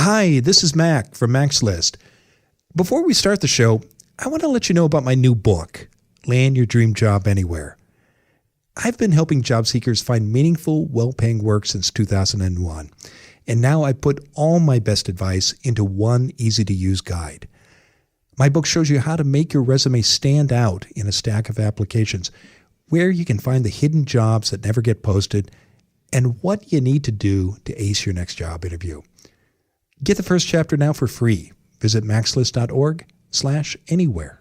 Hi, this is Mac from Mac's List. Before we start the show, I want to let you know about my new book, Land Your Dream Job Anywhere. I've been helping job seekers find meaningful, well-paying work since 2001, and now I put all my best advice into one easy-to-use guide. My book shows you how to make your resume stand out in a stack of applications, where you can find the hidden jobs that never get posted, and what you need to do to ace your next job interview. Get the first chapter now for free. Visit maxlist.org/anywhere.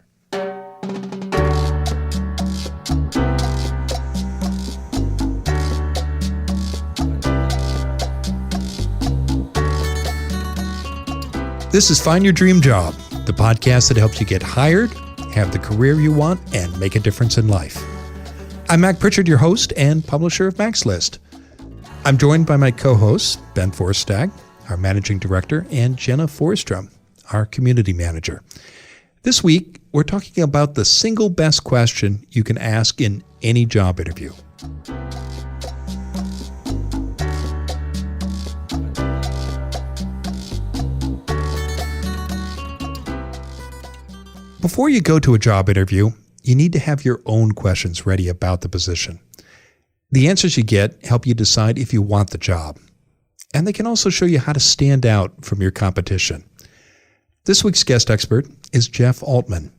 This is Find Your Dream Job, the podcast that helps you get hired, have the career you want, and make a difference in life. I'm Mac Pritchard, your host and publisher of Mac's List. I'm joined by my co-hosts, Ben Forstag, our managing director, and Jenna Forstrom, our community manager. This week, we're talking about the single best question you can ask in any job interview. Before you go to a job interview, you need to have your own questions ready about the position. The answers you get help you decide if you want the job, and they can also show you how to stand out from your competition. This week's guest expert is Jeff Altman.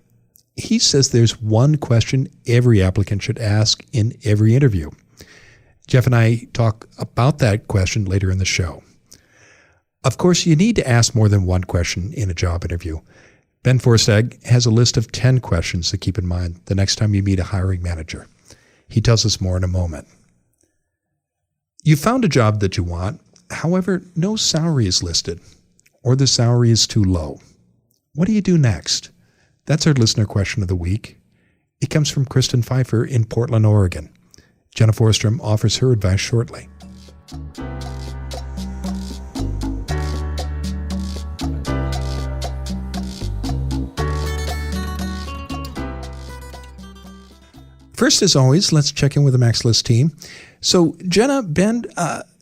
He says there's one question every applicant should ask in every interview. Jeff and I talk about that question later in the show. Of course, you need to ask more than one question in a job interview. Ben Forstag has a list of 10 questions to keep in mind the next time you meet a hiring manager. He tells us more in a moment. You found a job that you want, however, no salary is listed, or the salary is too low. What do you do next? That's our listener question of the week. It comes from Kristen Pfeiffer in Portland, Oregon. Jenna Forstrom offers her advice shortly. First, as always, let's check in with the Mac's List team. So, Jenna, Ben,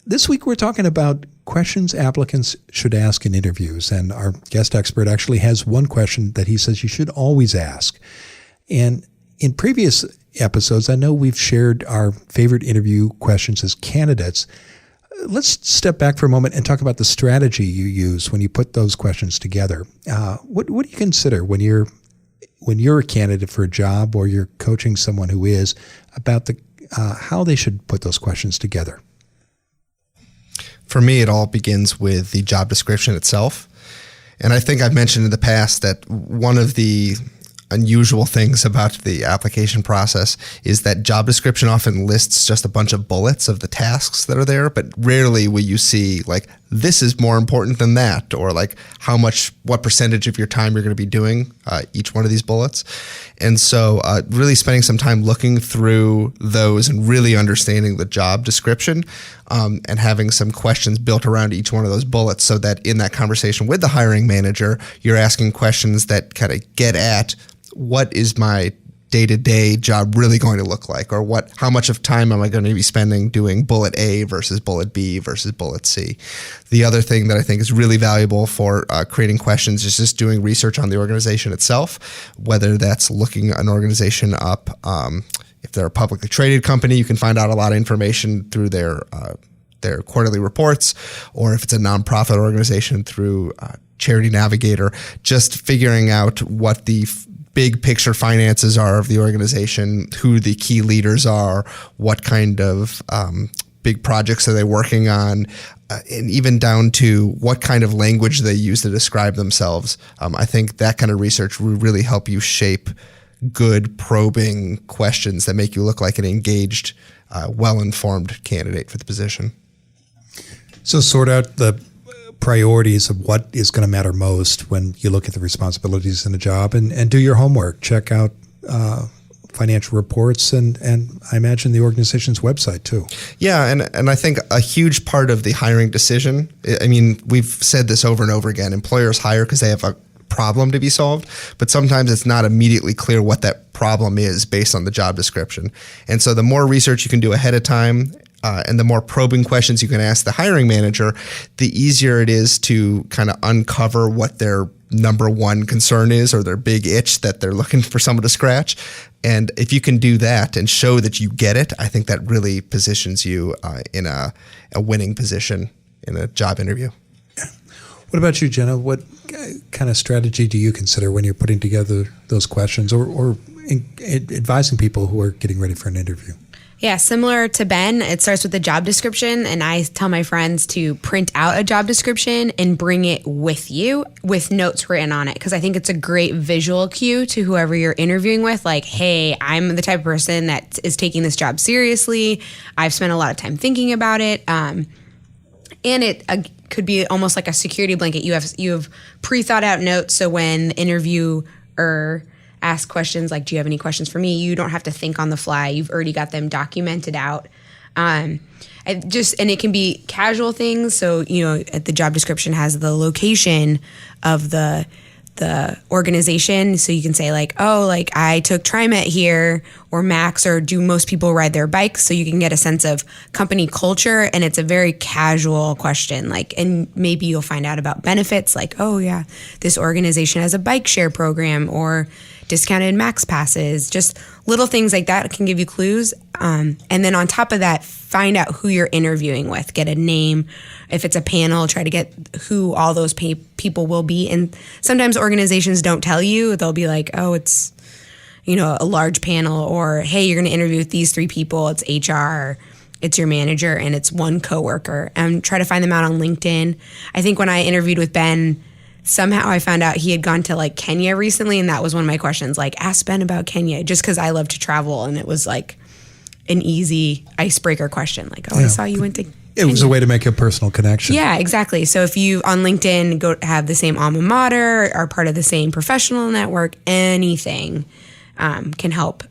this week we're talking about questions applicants should ask in interviews, and our guest expert actually has one question that he says you should always ask. And in previous episodes, I know we've shared our favorite interview questions as candidates. Let's step back for a moment and talk about the strategy you use when you put those questions together. What do you consider when you're a candidate for a job or you're coaching someone who is about how they should put those questions together? For me, it all begins with the job description itself. And I think I've mentioned in the past that one of the unusual things about the application process is that job description often lists just a bunch of bullets of the tasks that are there, but rarely will you see like, this is more important than that, or like what percentage of your time you're going to be doing each one of these bullets. And so really spending some time looking through those and really understanding the job description and having some questions built around each one of those bullets so that in that conversation with the hiring manager, you're asking questions that kind of get at what is my day-to-day job really going to look like, or how much of time am I going to be spending doing bullet A versus bullet B versus bullet C. The other thing that I think is really valuable for creating questions is just doing research on the organization itself, whether that's looking an organization up. If they're a publicly traded company, you can find out a lot of information through their quarterly reports, or if it's a nonprofit organization through Charity Navigator, just figuring out what the big picture finances are of the organization, who the key leaders are, what kind of big projects are they working on, and even down to what kind of language they use to describe themselves. I think that kind of research will really help you shape good probing questions that make you look like an engaged, well-informed candidate for the position. So sort out the priorities of what is going to matter most when you look at the responsibilities in a job, and do your homework. Check out financial reports and I imagine the organization's website too. Yeah, and I think a huge part of the hiring decision, I mean, we've said this over and over again, employers hire because they have a problem to be solved, but sometimes it's not immediately clear what that problem is based on the job description. And so the more research you can do ahead of time and the more probing questions you can ask the hiring manager, the easier it is to kind of uncover what their number one concern is or their big itch that they're looking for someone to scratch. And if you can do that and show that you get it, I think that really positions you in a winning position in a job interview. What about you, Jenna? What kind of strategy do you consider when you're putting together those questions or advising people who are getting ready for an interview? Yeah, similar to Ben, it starts with the job description, and I tell my friends to print out a job description and bring it with you with notes written on it, because I think it's a great visual cue to whoever you're interviewing with, like, hey, I'm the type of person that is taking this job seriously. I've spent a lot of time thinking about it. And it could be almost like a security blanket. You have pre-thought out notes, so when the interviewer ask questions like, do you have any questions for me? You don't have to think on the fly. You've already got them documented out. And it can be casual things. So, the job description has the location of the organization. So you can say like, oh, like I took TriMet here or Max, or do most people ride their bikes? So you can get a sense of company culture, and it's a very casual question. Like, and maybe you'll find out about benefits like, oh yeah, this organization has a bike share program or discounted Max passes, just little things like that can give you clues. And then on top of that, find out who you're interviewing with, get a name. If it's a panel, try to get who all those people will be. And sometimes organizations don't tell you. They'll be like, oh, it's, a large panel, or, hey, you're going to interview with these 3 people. It's HR, it's your manager, and it's one coworker. And try to find them out on LinkedIn. I think when I interviewed with Ben, somehow I found out he had gone to like Kenya recently, and that was one of my questions, like, ask Ben about Kenya, just because I love to travel, and it was like an easy icebreaker question, like, oh, yeah. I saw you went to Kenya. It was a way to make a personal connection. Yeah, exactly. So if you on LinkedIn have the same alma mater, are part of the same professional network, anything can help,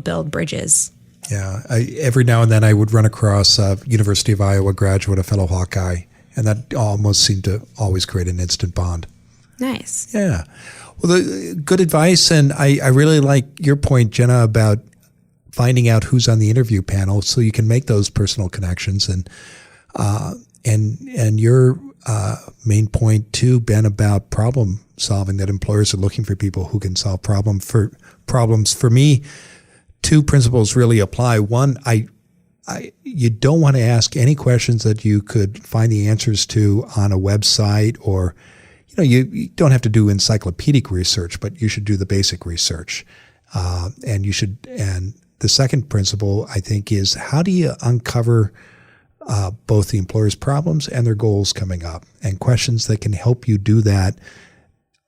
build bridges. Yeah, every now and then I would run across a University of Iowa graduate, a fellow Hawkeye, and that almost seemed to always create an instant bond. Nice. Yeah. Well, good advice, and I really like your point, Jenna, about finding out who's on the interview panel so you can make those personal connections, and your main point too, Ben, about problem solving, that employers are looking for people who can solve problems. For me, 2 principles really apply. One, you don't want to ask any questions that you could find the answers to on a website, or you don't have to do encyclopedic research, but you should do the basic research. And the second principle, I think, is how do you uncover both the employer's problems and their goals coming up, and questions that can help you do that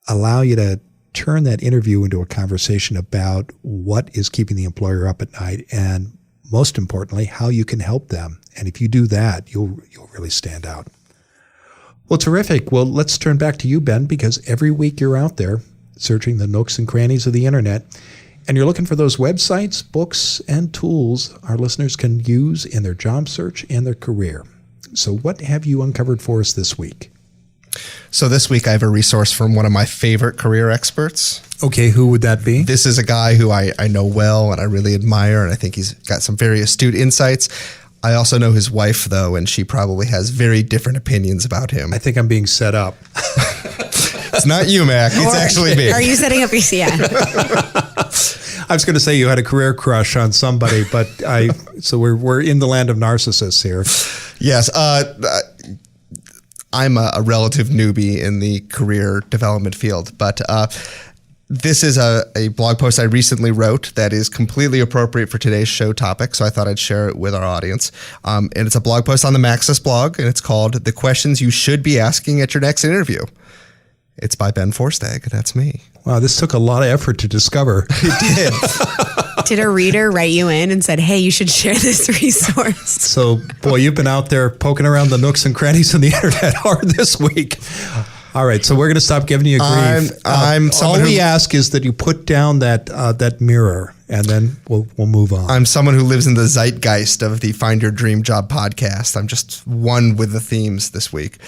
allow you to turn that interview into a conversation about what is keeping the employer up at night, and most importantly, how you can help them. And if you do that, you'll really stand out. Well, terrific. Well, let's turn back to you, Ben, because every week you're out there searching the nooks and crannies of the internet, and you're looking for those websites, books, and tools our listeners can use in their job search and their career. So what have you uncovered for us this week? So this week I have a resource from one of my favorite career experts. Okay, who would that be? This is a guy who I know well and I really admire, and I think he's got some very astute insights. I also know his wife, though, and she probably has very different opinions about him. I think I'm being set up. It's not you, Mac. It's actually me. Are you setting up your I was going to say you had a career crush on somebody, but so we're in the land of narcissists here. Yes. I'm a relative newbie in the career development field, but this is a blog post I recently wrote that is completely appropriate for today's show topic, so I thought I'd share it with our audience. And it's a blog post on the Maxis blog, and it's called The Questions You Should Be Asking at Your Next Interview. It's by Ben Forstag. That's me. Wow, this took a lot of effort to discover. It did. Did a reader write you in and said, hey, you should share this resource? So, boy, you've been out there poking around the nooks and crannies of the internet hard this week. All right, so we're going to stop giving you grief. All we ask is that you put down that mirror, and then we'll move on. I'm someone who lives in the zeitgeist of the Find Your Dream Job podcast. I'm just one with the themes this week.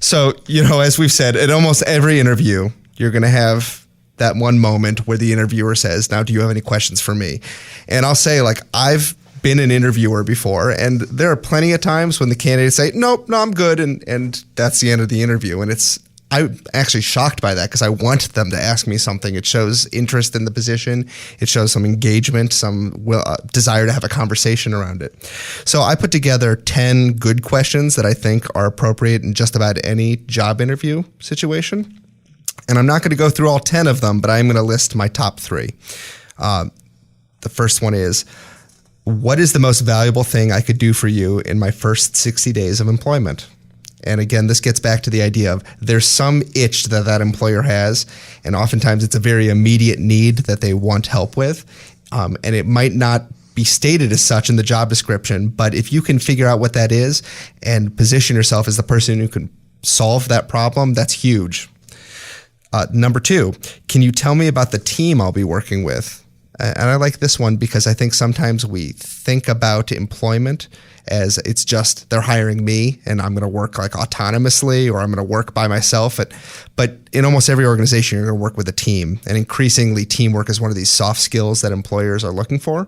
So, as we've said, at almost every interview, you're going to have that one moment where the interviewer says, now, do you have any questions for me? And I'll say, I've been an interviewer before, and there are plenty of times when the candidates say, nope, no, I'm good, and that's the end of the interview. And I'm actually shocked by that because I want them to ask me something. It shows interest in the position. It shows some engagement, some desire to have a conversation around it. So I put together 10 good questions that I think are appropriate in just about any job interview situation. And I'm not going to go through all 10 of them, but I'm going to list my top 3. The first one is, what is the most valuable thing I could do for you in my first 60 days of employment? And again, this gets back to the idea of there's some itch that employer has, and oftentimes it's a very immediate need that they want help with. And it might not be stated as such in the job description, but if you can figure out what that is and position yourself as the person who can solve that problem, that's huge. Number 2, can you tell me about the team I'll be working with? And I like this one because I think sometimes we think about employment as it's just they're hiring me and I'm going to work like autonomously or I'm going to work by myself. But in almost every organization, you're going to work with a team. And increasingly, teamwork is one of these soft skills that employers are looking for.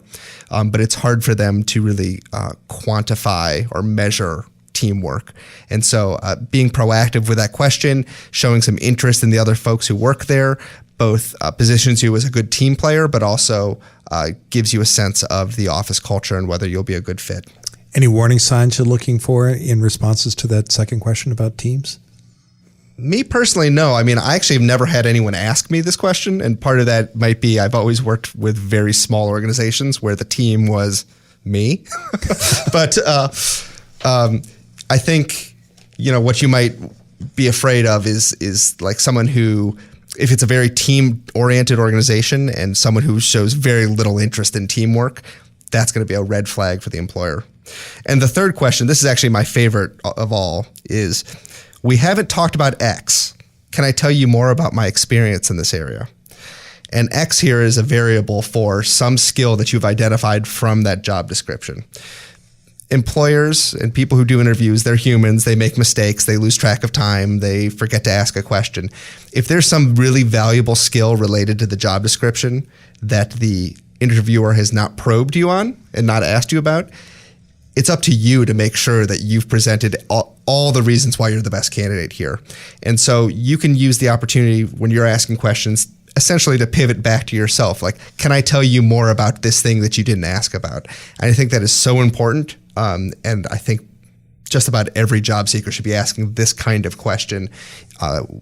But it's hard for them to really quantify or measure teamwork. And so being proactive with that question, showing some interest in the other folks who work there, both positions you as a good team player, but also gives you a sense of the office culture and whether you'll be a good fit. Any warning signs you're looking for in responses to that second question about teams? Me personally, no. I mean, I actually have never had anyone ask me this question. And part of that might be I've always worked with very small organizations where the team was me. But I think, what you might be afraid of is like someone who, if it's a very team-oriented organization and someone who shows very little interest in teamwork, that's going to be a red flag for the employer. And the third question, this is actually my favorite of all, is we haven't talked about X. Can I tell you more about my experience in this area? And X here is a variable for some skill that you've identified from that job description. Employers and people who do interviews, they're humans. They make mistakes. They lose track of time. They forget to ask a question. If there's some really valuable skill related to the job description that the interviewer has not probed you on and not asked you about, it's up to you to make sure that you've presented all the reasons why you're the best candidate here. And so you can use the opportunity when you're asking questions essentially to pivot back to yourself. Like, can I tell you more about this thing that you didn't ask about? And I think that is so important. And I think just about every job seeker should be asking this kind of question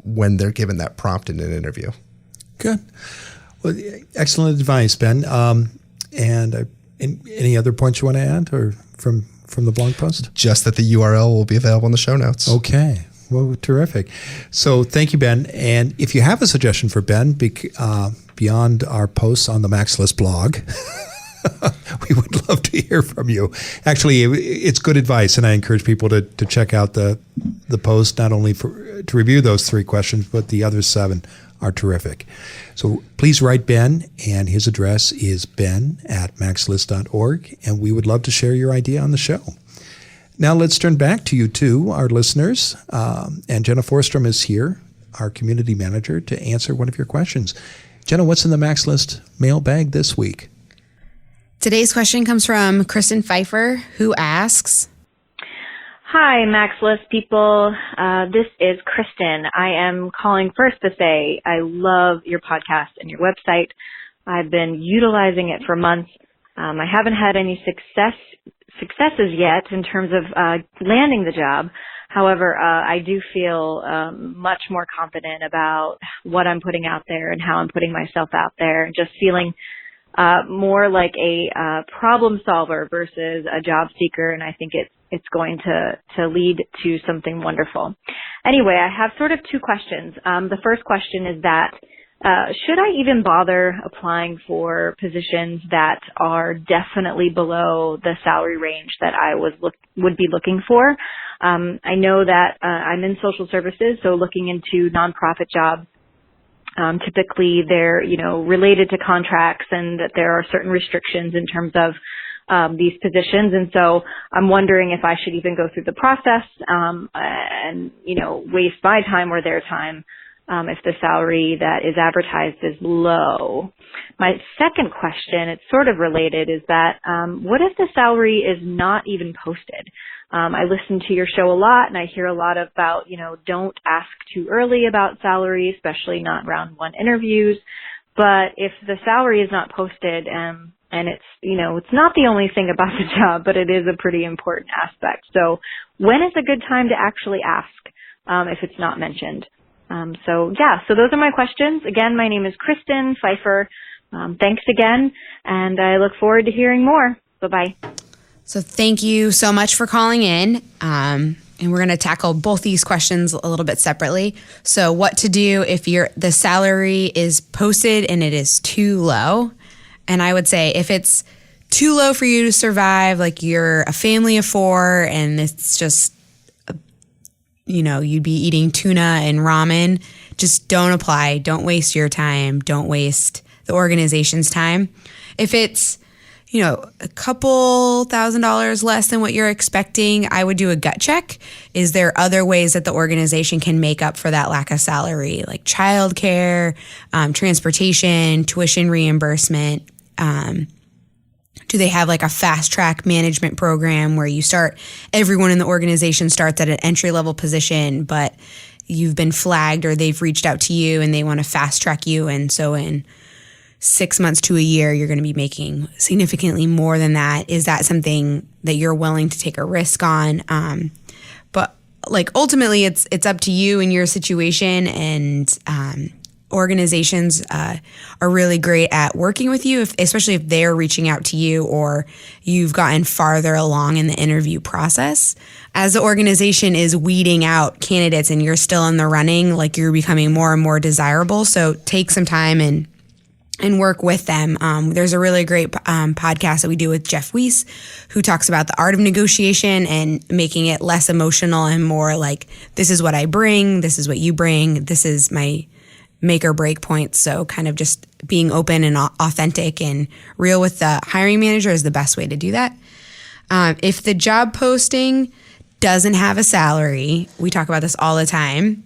when they're given that prompt in an interview. Good. Well, excellent advice, Ben. And any other points you want to add or from the blog post? Just that the URL will be available in the show notes. Okay. Well, terrific. So thank you, Ben. And if you have a suggestion for Ben beyond our posts on the Max List blog, we would love to hear from you. Actually, it's good advice, and I encourage people to check out the post, not only to review those 3 questions, but the other 7 are terrific. So please write Ben, and his address is ben@maxlist.org, and we would love to share your idea on the show. Now let's turn back to you two, our listeners, and Jenna Forstrom is here, our community manager, to answer one of your questions. Jenna, what's in the Max List mailbag this week? Today's question comes from Kristen Pfeiffer, who asks, Hi, Max List people. This is Kristen. I am calling first to say I love your podcast and your website. I've been utilizing it for months. I haven't had any successes yet in terms of landing the job. However, I do feel much more confident about what I'm putting out there and how I'm putting myself out there, and just feeling more like a problem solver versus a job seeker, and I think it's going to lead to something wonderful. Anyway, I have sort of 2 questions. The first question is that should I even bother applying for positions that are definitely below the salary range that I would be looking for? I know that I'm in social services, so looking into nonprofit jobs. Typically they're, related to contracts, and that there are certain restrictions in terms of these positions. And so I'm wondering if I should even go through the process, and, waste my time or their time, if the salary that is advertised is low. My second question, it's sort of related, is that what if the salary is not even posted? I listen to your show a lot, and I hear a lot about, don't ask too early about salary, especially not round one interviews. But if the salary is not posted, and it's, it's not the only thing about the job, but it is a pretty important aspect. So when is a good time to actually ask if it's not mentioned? So those are my questions. Again, my name is Kristen Pfeiffer. Thanks again, and I look forward to hearing more. Bye-bye. So thank you so much for calling in. And we're going to tackle both these questions a little bit separately. So what to do if the salary is posted and it is too low. And I would say if it's too low for you to survive, like you're a family of 4 and it's just, you'd be eating tuna and ramen, just don't apply. Don't waste your time. Don't waste the organization's time. If it's a couple $1,000s less than what you're expecting, I would do a gut check. Is there other ways that the organization can make up for that lack of salary, like childcare, transportation, tuition reimbursement? Do they have like a fast track management program where everyone in the organization starts at an entry level position, but you've been flagged or they've reached out to you and they want to fast track you, and so in 6 months to a year, you're going to be making significantly more than that. Is that something that you're willing to take a risk on? But ultimately, it's up to you and your situation. And organizations are really great at working with you, especially if they're reaching out to you or you've gotten farther along in the interview process. As the organization is weeding out candidates and you're still in the running, you're becoming more and more desirable. So take some time and work with them. There's a really great podcast that we do with Jeff Weiss, who talks about the art of negotiation and making it less emotional and more like, this is what I bring, this is what you bring, this is my make or break points. So kind of just being open and authentic and real with the hiring manager is the best way to do that. If the job posting doesn't have a salary, we talk about this all the time,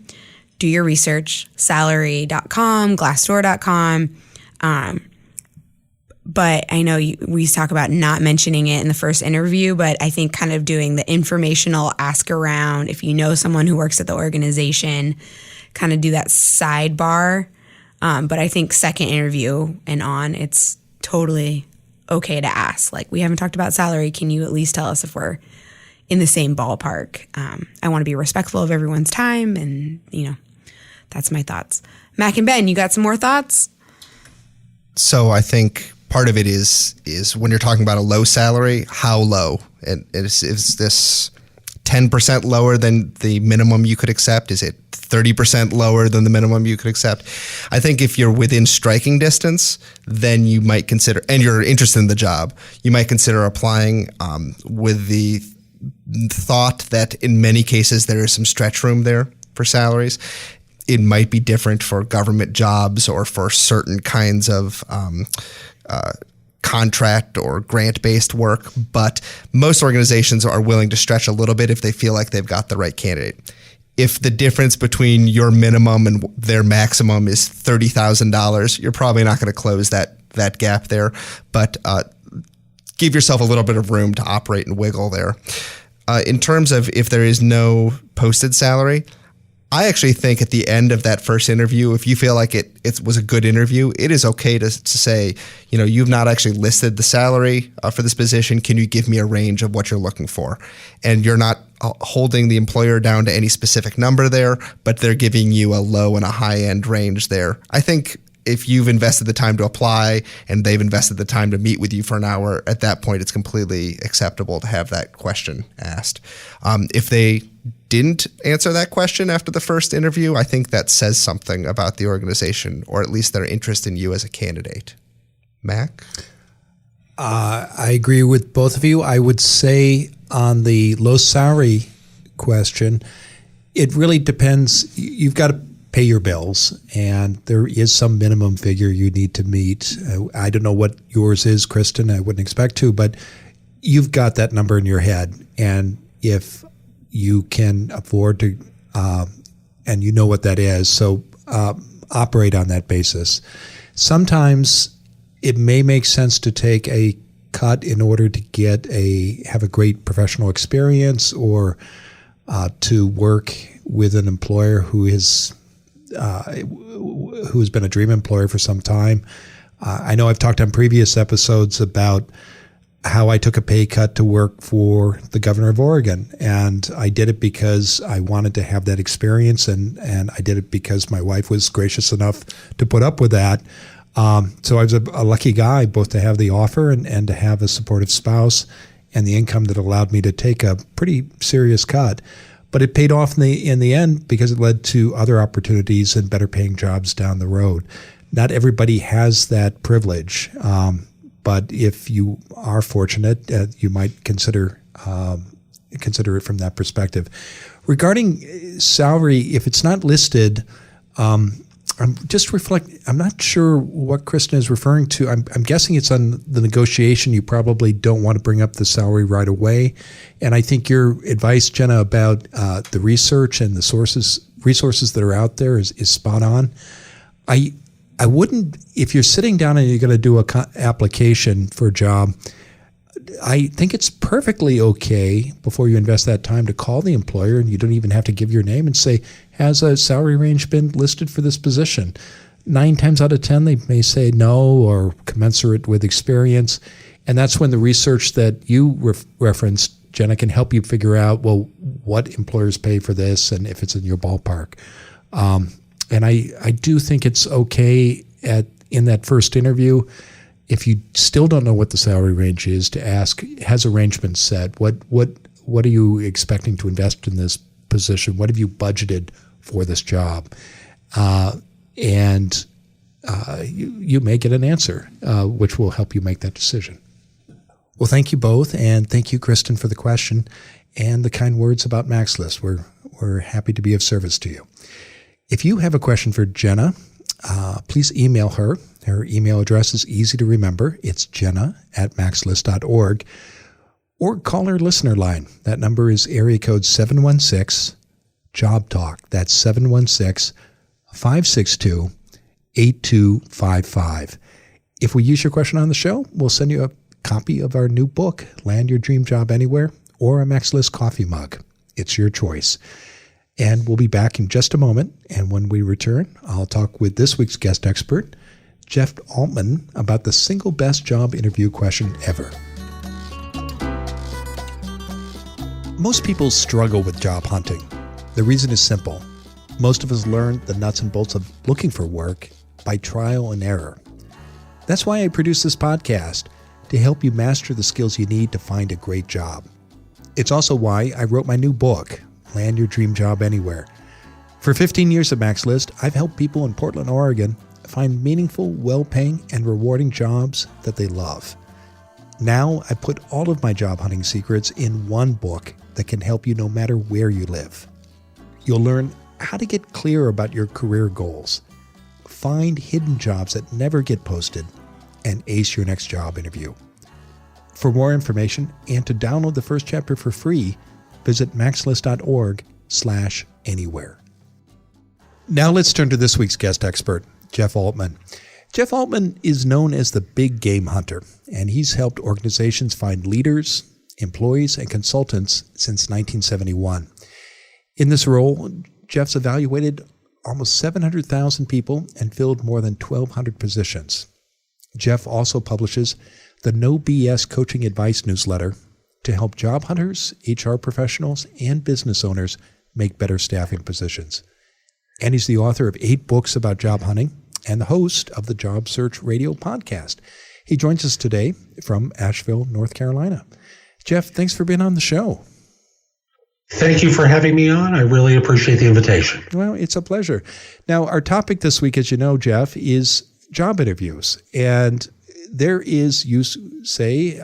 do your research, salary.com, glassdoor.com. But I know we talk about not mentioning it in the first interview, but I think kind of doing the informational ask around, if you know someone who works at the organization, kind of do that sidebar. But I think second interview and on, it's totally okay to ask. We haven't talked about salary. Can you at least tell us if we're in the same ballpark? I want to be respectful of everyone's time, and, that's my thoughts. Mac and Ben, you got some more thoughts? So I think part of it is when you're talking about a low salary, how low? And is this 10% lower than the minimum you could accept? Is it 30% lower than the minimum you could accept? I think if you're within striking distance, then you might consider, and you're interested in the job, you might consider applying with the thought that in many cases there is some stretch room there for salaries. It might be different for government jobs or for certain kinds of contract or grant-based work, but most organizations are willing to stretch a little bit if they feel like they've got the right candidate. If the difference between your minimum and their maximum is $30,000, you're probably not going to close that gap there, but give yourself a little bit of room to operate and wiggle there. In terms of if there is no posted salary, I actually think at the end of that first interview, if you feel like it was a good interview, it is okay to say, you've not actually listed the salary for this position. Can you give me a range of what you're looking for? And you're not holding the employer down to any specific number there, but they're giving you a low and a high end range there. I think if you've invested the time to apply and they've invested the time to meet with you for an hour, at that point, it's completely acceptable to have that question asked. If they didn't answer that question after the first interview, I think that says something about the organization, or at least their interest in you as a candidate. Mac? I agree with both of you. I would say on the low salary question, it really depends. You've got to pay your bills, and there is some minimum figure you need to meet. I don't know what yours is, Kristen. I wouldn't expect to, but you've got that number in your head. And if you can afford to, and you know what that is. So operate on that basis. Sometimes it may make sense to take a cut in order to have a great professional experience, or to work with an employer who has been a dream employer for some time. I know I've talked on previous episodes about how I took a pay cut to work for the governor of Oregon, and I did it because I wanted to have that experience, and I did it because my wife was gracious enough to put up with that. So I was a lucky guy, both to have the offer and to have a supportive spouse and the income that allowed me to take a pretty serious cut. But it paid off in the end because it led to other opportunities and better paying jobs down the road. Not everybody has that privilege. But if you are fortunate, you might consider it from that perspective. Regarding salary, if it's not listed, I'm not sure what Kristen is referring to. I'm guessing it's on the negotiation. You probably don't want to bring up the salary right away. And I think your advice, Jenna, about the research and the resources that are out there is spot on. I wouldn't, if you're sitting down and you're going to do an application for a job, I think it's perfectly okay before you invest that time to call the employer, and you don't even have to give your name, and say, has a salary range been listed for this position? 9 times out of 10, they may say no, or commensurate with experience. And that's when the research that you referenced, Jenna, can help you figure out, well, what employers pay for this and if it's in your ballpark. And I do think it's okay in that first interview, if you still don't know what the salary range is, to ask, has a range been set? What are you expecting to invest in this position? What have you budgeted for this job? And you may get an answer, which will help you make that decision. Well, thank you both, and thank you, Kristen, for the question and the kind words about MaxList. We're happy to be of service to you. If you have a question for Jenna, please email her. Her email address is easy to remember. It's jenna@maxlist.org. Or call her listener line. That number is area code 716-JOB-TALK. That's 716-562-8255. If we use your question on the show, we'll send you a copy of our new book, Land Your Dream Job Anywhere, or a MaxList coffee mug. It's your choice. And we'll be back in just a moment. And when we return, I'll talk with this week's guest expert, Jeff Altman, about the single best job interview question ever. Most people struggle with job hunting. The reason is simple. Most of us learn the nuts and bolts of looking for work by trial and error. That's why I produce this podcast, to help you master the skills you need to find a great job. It's also why I wrote my new book, Land Your Dream Job Anywhere. For 15 years at MaxList, I've helped people in Portland, Oregon find meaningful, well-paying, and rewarding jobs that they love. Now, I put all of my job hunting secrets in one book that can help you no matter where you live. You'll learn how to get clear about your career goals, find hidden jobs that never get posted, and ace your next job interview. For more information and to download the first chapter for free, visit maxlist.org/anywhere. Now let's turn to this week's guest expert, Jeff Altman. Jeff Altman is known as the big game hunter, and he's helped organizations find leaders, employees, and consultants since 1971. In this role, Jeff's evaluated almost 700,000 people and filled more than 1,200 positions. Jeff also publishes the No BS Coaching Advice newsletter to help job hunters, HR professionals, and business owners make better staffing positions. And he's the author of 8 books about job hunting and the host of the Job Search Radio podcast. He joins us today from Asheville, North Carolina. Jeff, thanks for being on the show. Thank you for having me on. I really appreciate the invitation. Well, it's a pleasure. Now, our topic this week, as you know, Jeff, is job interviews. And there is, you say,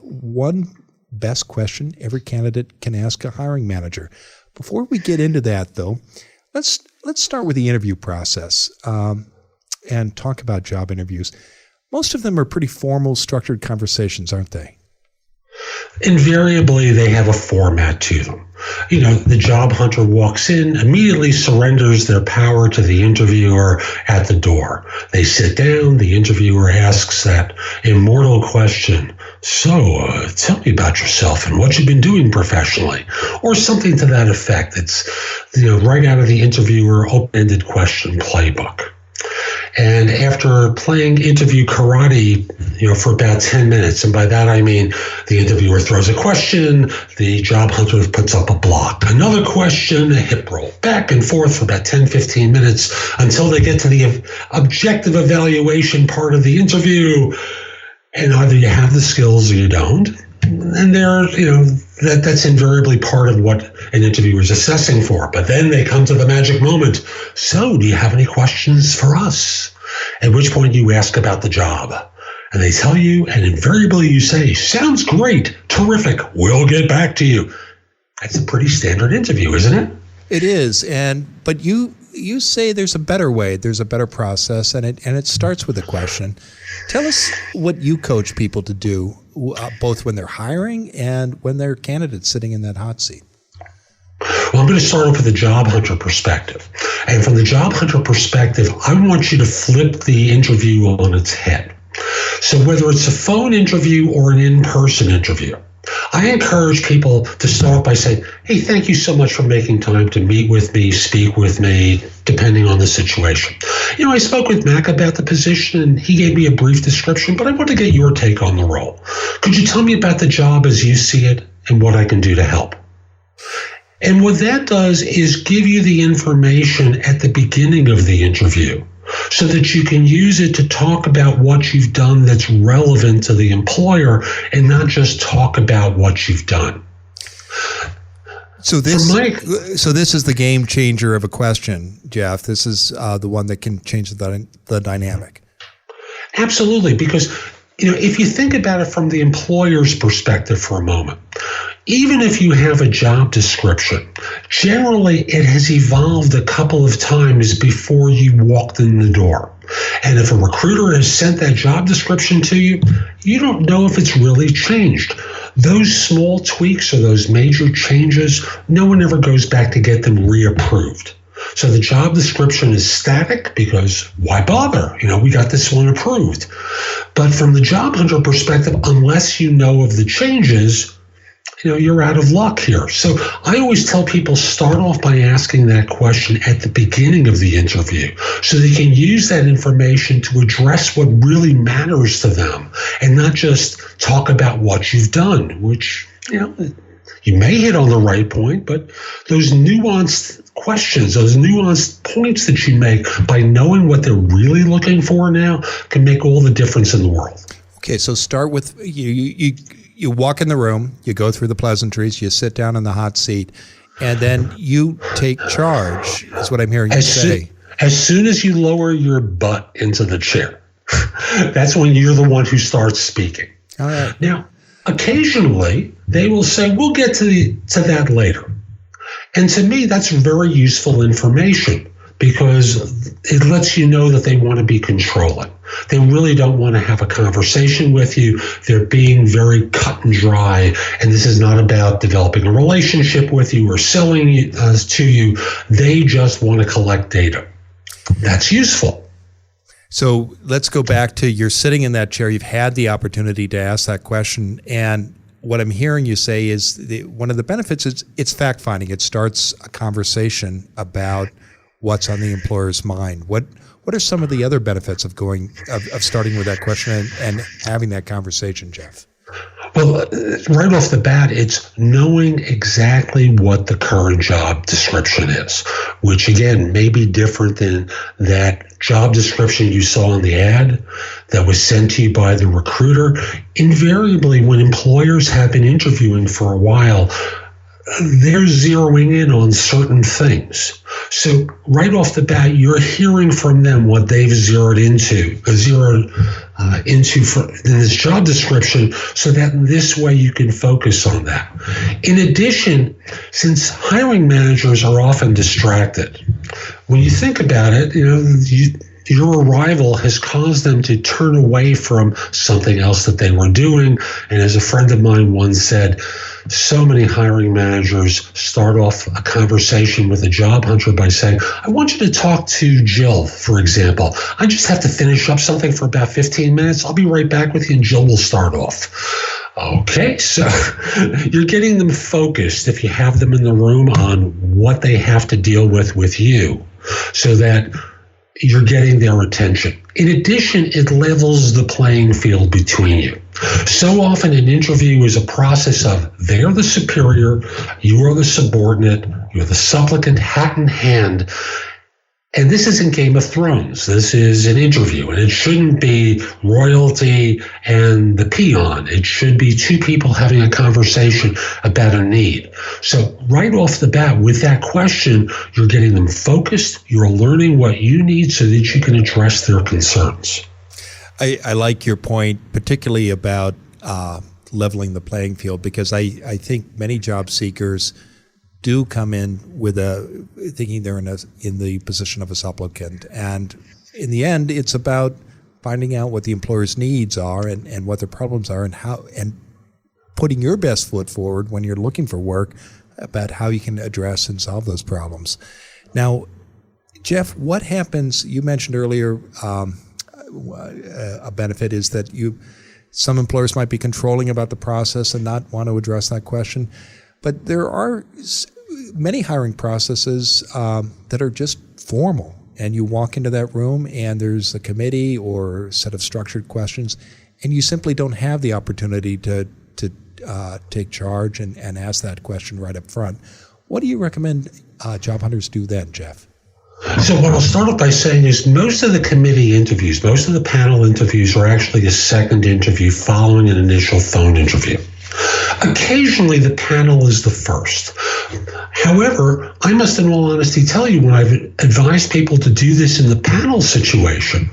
one best question every candidate can ask a hiring manager. Before we get into that, though, let's start with the interview process and talk about job interviews. Most of them are pretty formal, structured conversations, aren't they? Invariably, they have a format to them. The job hunter walks in, immediately surrenders their power to the interviewer at the door. They sit down, the interviewer asks that immortal question, so tell me about yourself and what you've been doing professionally, or something to that effect. It's right out of the interviewer open-ended question playbook. And after playing interview karate, for about 10 minutes, and by that I mean the interviewer throws a question, the job hunter puts up a block, another question, a hip roll, back and forth for about 10, 15 minutes until they get to the objective evaluation part of the interview. And either you have the skills or you don't. And that's invariably part of what an interviewer is assessing for. But then they come to the magic moment. So, do you have any questions for us? At which point you ask about the job. And they tell you, and invariably you say, sounds great, terrific, we'll get back to you. That's a pretty standard interview, isn't it? It is. But you say there's a better way, there's a better process, and it starts with a question. Tell us what you coach people to do, both when they're hiring and when they're candidates sitting in that hot seat. Well, I'm going to start off with the job hunter perspective. And from the job hunter perspective, I want you to flip the interview on its head. So whether it's a phone interview or an in-person interview, I encourage people to start by saying, hey, thank you so much for making time to meet with me, speak with me, depending on the situation. I spoke with Mac about the position, and he gave me a brief description, but I want to get your take on the role. Could you tell me about the job as you see it and what I can do to help? And what that does is give you the information at the beginning of the interview so that you can use it to talk about what you've done that's relevant to the employer and not just talk about what you've done. So this is the game changer of a question, Jeff. This is the one that can change the dynamic. Absolutely, because if you think about it from the employer's perspective for a moment, even if you have a job description, generally it has evolved a couple of times before you walked in the door. And if a recruiter has sent that job description to you, you don't know if it's really changed. Those small tweaks or those major changes, no one ever goes back to get them reapproved. So the job description is static because why bother? We got this one approved. But from the job hunter perspective, unless you know of the changes, you're out of luck here. So I always tell people start off by asking that question at the beginning of the interview so they can use that information to address what really matters to them and not just talk about what you've done, which, you may hit on the right point, but those nuanced questions, those nuanced points that you make by knowing what they're really looking for now can make all the difference in the world. Okay, so start with you walk in the room, you go through the pleasantries, you sit down in the hot seat, and then you take charge, is what I'm hearing you say. As soon as you lower your butt into the chair, that's when you're the one who starts speaking. All right. Now, occasionally, they will say, we'll get to that later. And to me, that's very useful information because it lets you know that they want to be controlling. They really don't want to have a conversation with you. They're being very cut and dry. And this is not about developing a relationship with you or selling to you. They just want to collect data. That's useful. So let's go back to you're sitting in that chair. You've had the opportunity to ask that question. And what I'm hearing you say is one of the benefits is it's fact-finding. It starts a conversation about what's on the employer's mind. What are some of the other benefits of starting with that question and having that conversation, Jeff? Well, right off the bat, it's knowing exactly what the current job description is, which again may be different than that job description you saw in the ad that was sent to you by the recruiter. Invariably, when employers have been interviewing for a while, they're zeroing in on certain things. So right off the bat, you're hearing from them what they've zeroed into in this job description so that in this way you can focus on that. In addition, since hiring managers are often distracted, when you think about it, your arrival has caused them to turn away from something else that they were doing. And as a friend of mine once said, so many hiring managers start off a conversation with a job hunter by saying, I want you to talk to Jill, for example. I just have to finish up something for about 15 minutes. I'll be right back with you and Jill will start off. Okay, so you're getting them focused if you have them in the room on what they have to deal with you, so that you're getting their attention. In addition, it levels the playing field between you. So often an interview is a process of they're the superior, you are the subordinate, you're the supplicant, hat in hand. And this isn't Game of Thrones. This is an interview, and it shouldn't be royalty and the peon. It should be two people having a conversation about a need. So right off the bat, with that question, you're getting them focused. You're learning what you need so that you can address their concerns. I like your point, particularly about leveling the playing field, because I think many job seekers do come in with thinking they're in the position of a supplicant, and in the end, it's about finding out what the employer's needs are and what their problems are, and putting your best foot forward when you're looking for work about how you can address and solve those problems. Now, Jeff, what happens? You mentioned earlier a benefit is that some employers might be controlling about the process and not want to address that question, but there are many hiring processes that are just formal, and you walk into that room and there's a committee or a set of structured questions, and you simply don't have the opportunity to take charge and ask that question right up front. What do you recommend job hunters do then, Jeff? So what I'll start off by saying is most of the committee interviews, most of the panel interviews are actually a second interview following an initial phone interview. Occasionally, the panel is the first. However, I must in all honesty tell you, when I've advised people to do this in the panel situation,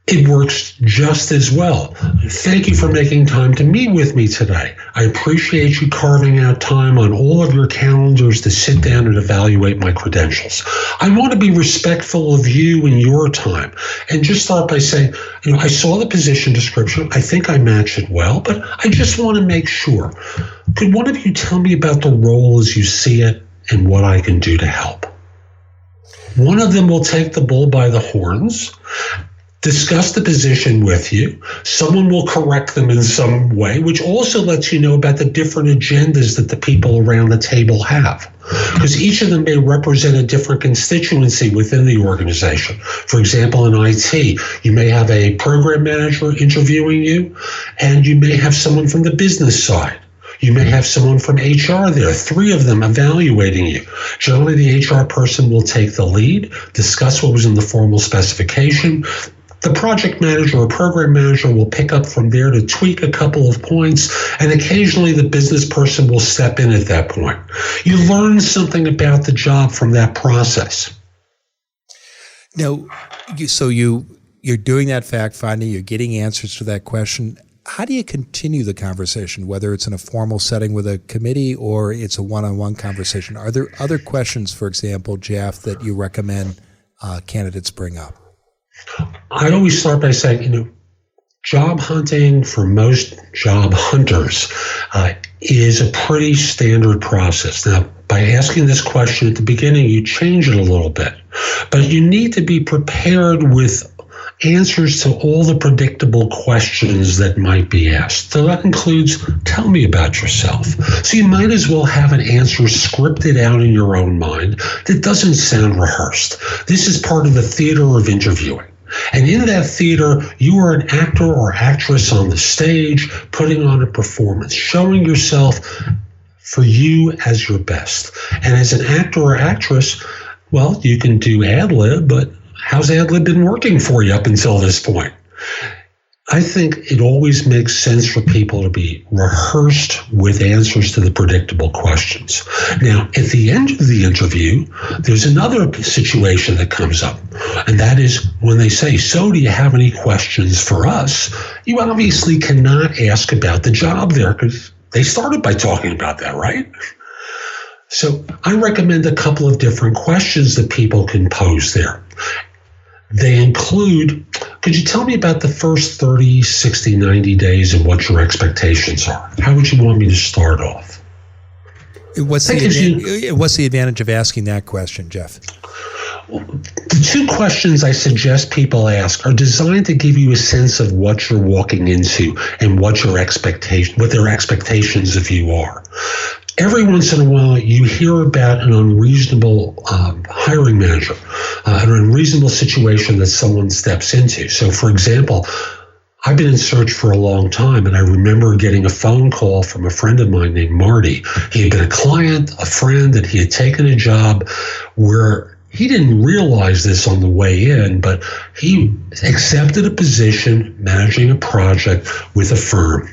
it works just as well. Thank you for making time to meet with me today. I appreciate you carving out time on all of your calendars to sit down and evaluate my credentials. I want to be respectful of you and your time. And just start by saying, I saw the position description. I think I match it well, but I just want to make sure. Could one of you tell me about the role as you see it and what I can do to help? One of them will take the bull by the horns, discuss the position with you. Someone will correct them in some way, which also lets you know about the different agendas that the people around the table have, because each of them may represent a different constituency within the organization. For example, in IT, you may have a program manager interviewing you, and you may have someone from the business side. You may have someone from HR there, three of them evaluating you. Generally, the HR person will take the lead, discuss what was in the formal specification. The project manager or program manager will pick up from there to tweak a couple of points, and occasionally the business person will step in at that point. You learn something about the job from that process. Now, you're doing that fact-finding, you're getting answers to that question. How do you continue the conversation, whether it's in a formal setting with a committee or it's a one-on-one conversation? Are there other questions, for example, Jeff, that you recommend candidates bring up? I'd always start by saying, job hunting for most job hunters is a pretty standard process. Now, by asking this question at the beginning, you change it a little bit, but you need to be prepared with answers to all the predictable questions that might be asked. So that includes, tell me about yourself. So you might as well have an answer scripted out in your own mind that doesn't sound rehearsed. This is part of the theater of interviewing. And in that theater, you are an actor or actress on the stage, putting on a performance, showing yourself for you as your best. And as an actor or actress, well, you can do ad-lib, but how's ad-lib been working for you up until this point? I think it always makes sense for people to be rehearsed with answers to the predictable questions. Now, at the end of the interview, there's another situation that comes up, and that is when they say, so do you have any questions for us? You obviously cannot ask about the job there because they started by talking about that, right? So I recommend a couple of different questions that people can pose there. They include, could you tell me about the first 30, 60, 90 days and what your expectations are? How would you want me to start off? What's the advantage of asking that question, Jeff? The two questions I suggest people ask are designed to give you a sense of what you're walking into and what their expectations of you are. Every once in a while, you hear about an unreasonable hiring manager, an unreasonable situation that someone steps into. So, for example, I've been in search for a long time, and I remember getting a phone call from a friend of mine named Marty. He had been a client, a friend, and he had taken a job where he didn't realize this on the way in, but he accepted a position managing a project with a firm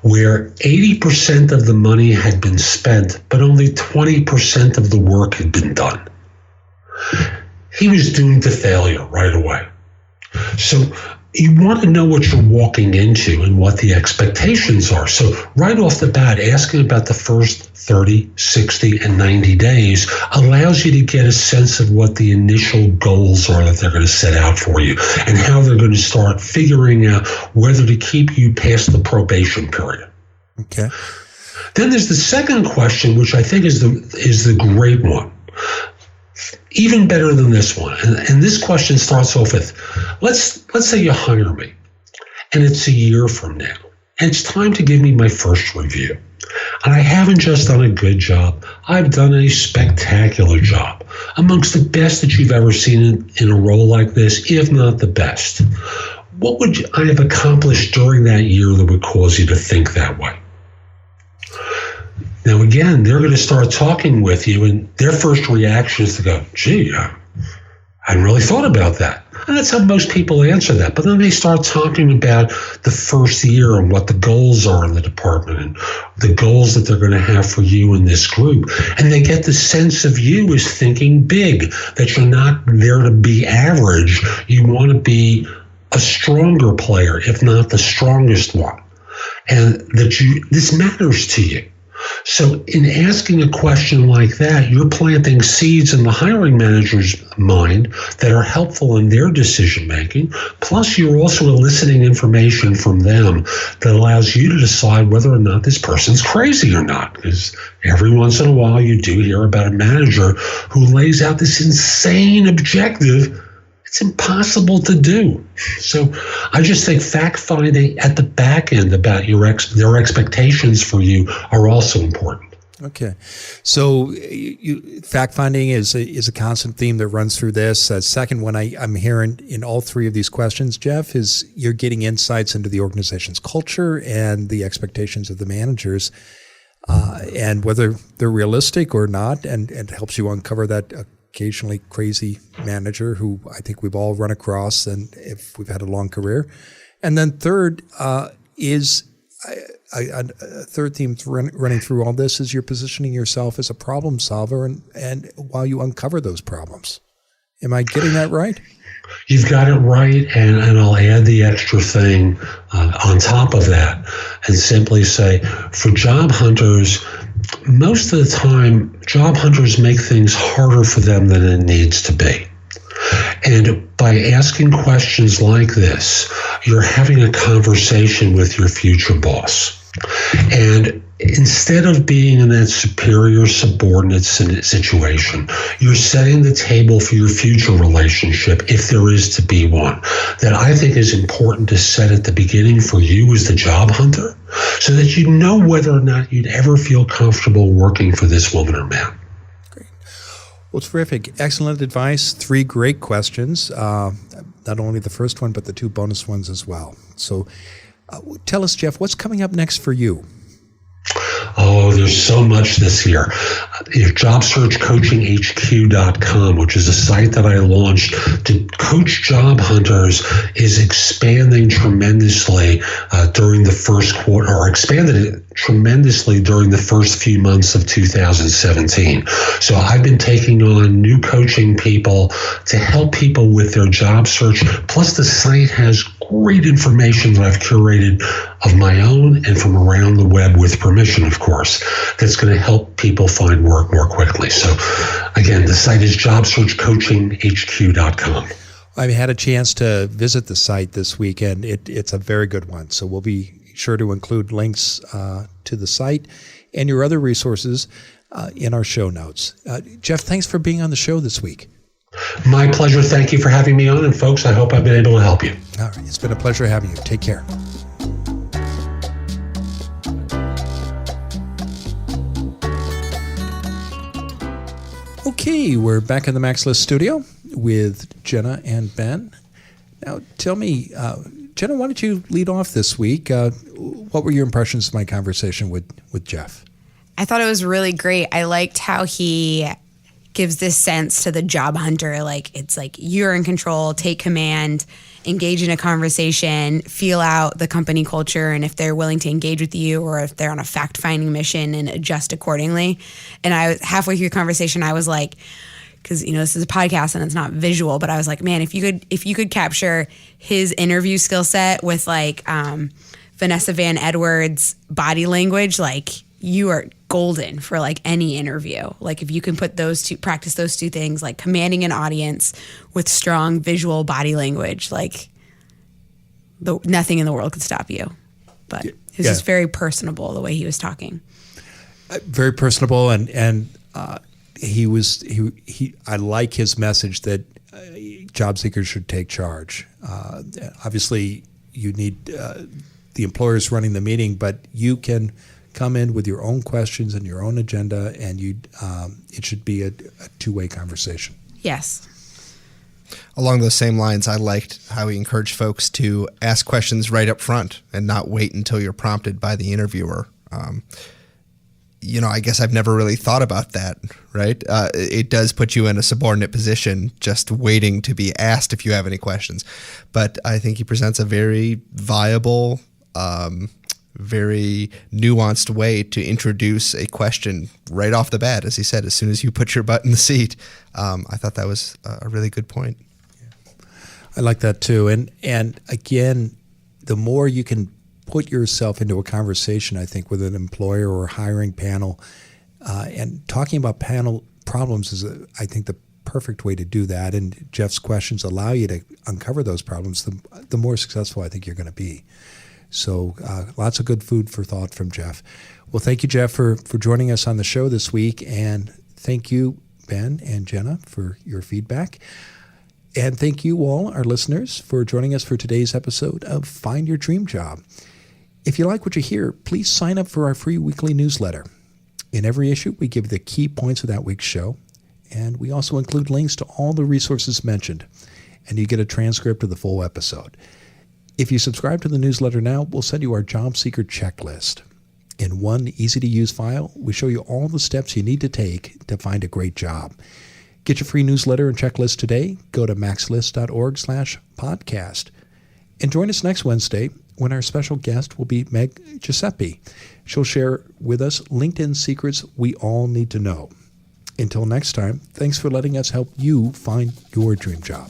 where 80% of the money had been spent, but only 20% of the work had been done. He was doomed to failure right away. So you want to know what you're walking into and what the expectations are. So right off the bat, asking about the first 30, 60, and 90 days allows you to get a sense of what the initial goals are that they're going to set out for you and how they're going to start figuring out whether to keep you past the probation period. Okay. Then there's the second question, which I think is the great one. Even better than this one. And this question starts off with, let's say you hire me, and it's a year from now, and it's time to give me my first review. And I haven't just done a good job, I've done a spectacular job, amongst the best that you've ever seen in a role like this, if not the best. What would I have accomplished during that year that would cause you to think that way? Now, again, they're going to start talking with you, and their first reaction is to go, gee, I hadn't really thought about that. And that's how most people answer that. But then they start talking about the first year and what the goals are in the department and the goals that they're going to have for you in this group. And they get the sense of you as thinking big, that you're not there to be average. You want to be a stronger player, if not the strongest one. And that this matters to you. So in asking a question like that, you're planting seeds in the hiring manager's mind that are helpful in their decision making. Plus, you're also eliciting information from them that allows you to decide whether or not this person's crazy or not. Because every once in a while, you do hear about a manager who lays out this insane objective. It's impossible to do. So I just think fact-finding at the back end about their expectations for you are also important. Okay. So fact-finding is a constant theme that runs through this. Second one I'm hearing in all three of these questions, Jeff, is you're getting insights into the organization's culture and the expectations of the managers and whether they're realistic or not, and it helps you uncover that occasionally crazy manager who I think we've all run across, and if we've had a long career. And then third is a third theme running through all this is you're positioning yourself as a problem solver, and while you uncover those problems. Am I getting that right? You've got it right, and I'll add the extra thing on top of that and simply say, for job hunters, most of the time, job hunters make things harder for them than it needs to be. And by asking questions like this, you're having a conversation with your future boss. And instead of being in that superior subordinate situation, you're setting the table for your future relationship, if there is to be one, that I think is important to set at the beginning for you as the job hunter, so that you know whether or not you'd ever feel comfortable working for this woman or man. Great. Well, terrific. Excellent advice. 3 great questions. Not only the first one, but the 2 bonus ones as well. So tell us, Jeff, what's coming up next for you? Oh, there's so much this year. JobSearchCoachingHQ.com, which is a site that I launched to coach job hunters, is expanding tremendously during the first quarter, or expanded it tremendously during the first few months of 2017. So I've been taking on new coaching people to help people with their job search. Plus, the site has great information that I've curated of my own and from around the web, with permission, of course, that's going to help people find work more quickly. So again, the site is JobSearchCoachingHQ.com. I had a chance to visit the site this weekend. It's a very good one. So we'll be sure to include links to the site and your other resources in our show notes. Jeff, thanks for being on the show this week. My pleasure. Thank you for having me on. And folks, I hope I've been able to help you. All right. It's been a pleasure having you. Take care. Okay, we're back in the Max List studio with Jenna and Ben. Now, tell me, Jenna, why don't you lead off this week? What were your impressions of my conversation with Jeff? I thought it was really great. I liked how he gives this sense to the job hunter, like it's like you're in control, take command, engage in a conversation, feel out the company culture, and if they're willing to engage with you or if they're on a fact-finding mission, and adjust accordingly. And I halfway through the conversation, I was like, because this is a podcast and it's not visual, but I was like, man, if you could capture his interview skill set with like Vanessa Van Edwards' body language, like you are golden for like any interview. Like if you can practice those two things, like commanding an audience with strong visual body language, like nothing in the world could stop you. But it was just very personable the way he was talking. Very personable, and I like his message that job seekers should take charge. Obviously, you need the employers running the meeting, but you can come in with your own questions and your own agenda, and it should be a two-way conversation. Yes. Along those same lines, I liked how he encouraged folks to ask questions right up front and not wait until you're prompted by the interviewer. I guess I've never really thought about that, right? It does put you in a subordinate position just waiting to be asked if you have any questions. But I think he presents a very viable, very nuanced way to introduce a question right off the bat. As he said, as soon as you put your butt in the seat. I thought that was a really good point. I like that too. And again, the more you can put yourself into a conversation, I think, with an employer or hiring panel, and talking about panel problems is, I think, the perfect way to do that. And Jeff's questions allow you to uncover those problems. The more successful I think you're going to be. So lots of good food for thought from Jeff. Well, thank you, Jeff, for joining us on the show this week. And thank you, Ben and Jenna, for your feedback. And thank you all, our listeners, for joining us for today's episode of Find Your Dream Job. If you like what you hear, please sign up for our free weekly newsletter. In every issue, we give you the key points of that week's show, and we also include links to all the resources mentioned, and you get a transcript of the full episode. If you subscribe to the newsletter now, we'll send you our job seeker checklist. In one easy-to-use file, we show you all the steps you need to take to find a great job. Get your free newsletter and checklist today. Go to maxlist.org/podcast. And join us next Wednesday when our special guest will be Meg Giuseppe. She'll share with us LinkedIn secrets we all need to know. Until next time, thanks for letting us help you find your dream job.